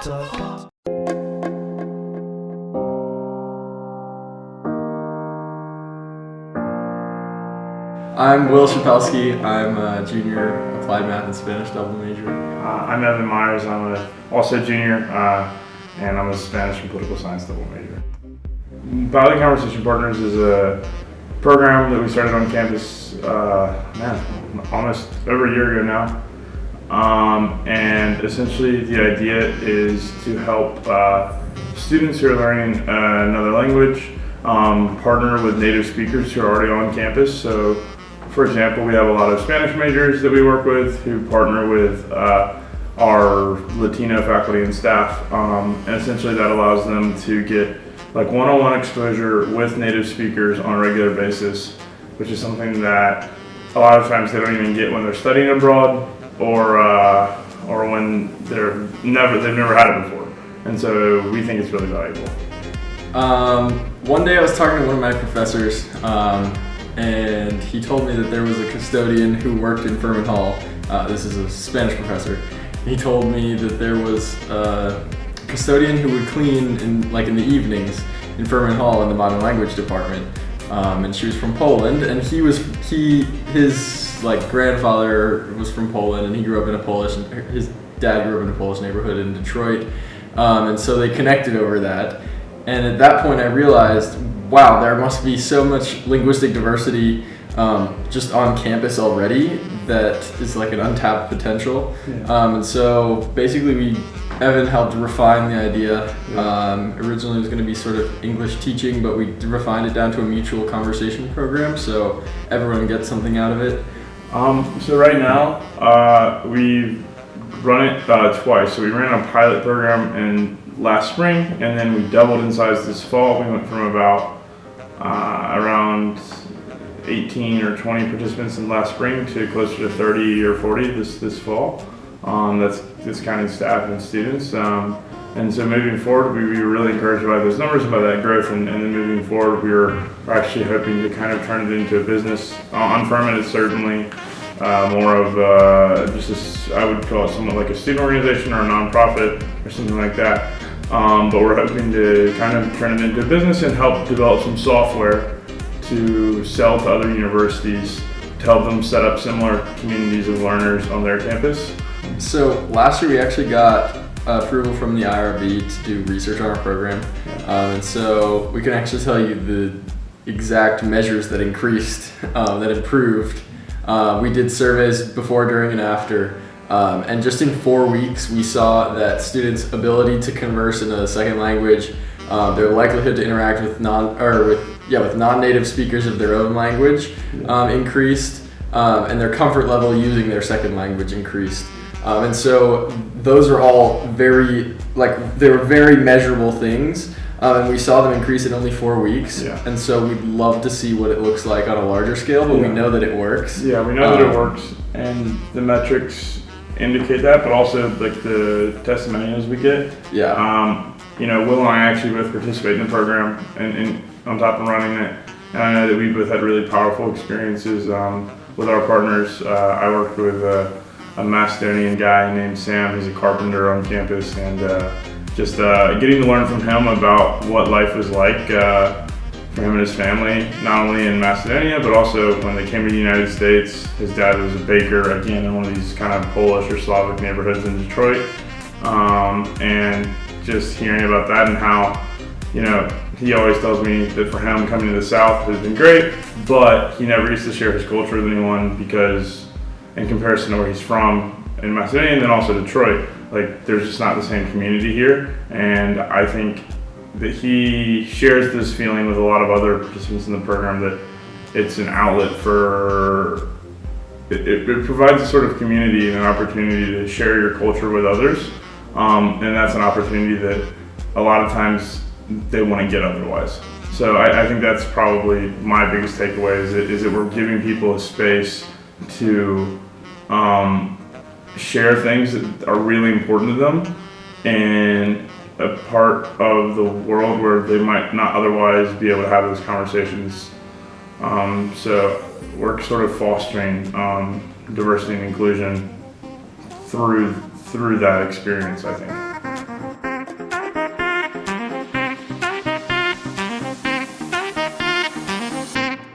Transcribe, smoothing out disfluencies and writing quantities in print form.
I'm Will Shapelsky. I'm a junior applied math and Spanish double major. I'm Evan Myers. I'm also junior, and I'm a Spanish and political science double major. Paladin Conversation Partners is a program that we started on campus, almost over a year ago now. And essentially the idea is to help students who are learning another language partner with native speakers who are already on campus. So, for example, we have a lot of Spanish majors that we work with who partner with our Latino faculty and staff, and essentially that allows them to get like one-on-one exposure with native speakers on a regular basis, which is something that a lot of times they don't even get when they're studying abroad or when they've never had it before. And so we think it's really valuable. One day I was talking to one of my professors, and he told me that there was a custodian who worked in Furman Hall. This is a Spanish professor. He told me that there was a custodian who would clean in the evenings in Furman Hall in the modern language department. And she was from Poland, and his grandfather was from Poland, and he grew up in his dad grew up in a Polish neighborhood in Detroit. And so they connected over that. And at that point I realized, wow, there must be so much linguistic diversity just on campus already that is like an untapped potential. Yeah. And so basically Evan helped refine the idea. Yeah. Originally it was going to be sort of English teaching, but we refined it down to a mutual conversation program so everyone gets something out of it. So right now we run it twice. So we ran a pilot program last spring, and then we doubled in size this fall. We went from about around 18 or 20 participants in last spring to closer to 30 or 40 this fall. That's discounting staff and students. And so moving forward, we were really encouraged by those numbers and by that growth. And then moving forward, we're actually hoping to kind of turn it into a business. On Furman, it's certainly more of I would call it somewhat like a student organization or a nonprofit or something like that. But we're hoping to kind of turn it into a business and help develop some software to sell to other universities to help them set up similar communities of learners on their campus. So last year we actually got approval from the IRB to do research on our program. And so we can actually tell you the exact measures that increased, that improved. We did surveys before, during, and after. And just in 4 weeks, we saw that students' ability to converse in a second language, their likelihood to interact with non-native speakers of their own language increased, and their comfort level using their second language increased. And so those are all they were very measurable things. And we saw them increase in only 4 weeks. Yeah. And so we'd love to see what it looks like on a larger scale, but we know that it works. Yeah, we know that it works, and the metrics indicate that, but also like the testimonials we get. Yeah. Will and I actually both participate in the program and on top of running it. And I know that we both had really powerful experiences with our partners. I worked with a Macedonian guy named Sam. He's a carpenter on campus, and just getting to learn from him about what life was like for him and his family, not only in Macedonia, but also when they came to the United States. His dad was a baker, again, in one of these kind of Polish or Slavic neighborhoods in Detroit. And just hearing about that and how, he always tells me that for him coming to the South has been great, but he never used to share his culture with anyone because in comparison to where he's from in Macedonia and then also Detroit, there's just not the same community here. And I think that he shares this feeling with a lot of other participants in the program that it's an outlet for, it provides a sort of community and an opportunity to share your culture with others. And that's an opportunity that a lot of times they want to get otherwise. So I think that's probably my biggest takeaway is that we're giving people a space to share things that are really important to them in a part of the world where they might not otherwise be able to have those conversations. So we're sort of fostering diversity and inclusion through that experience, I think.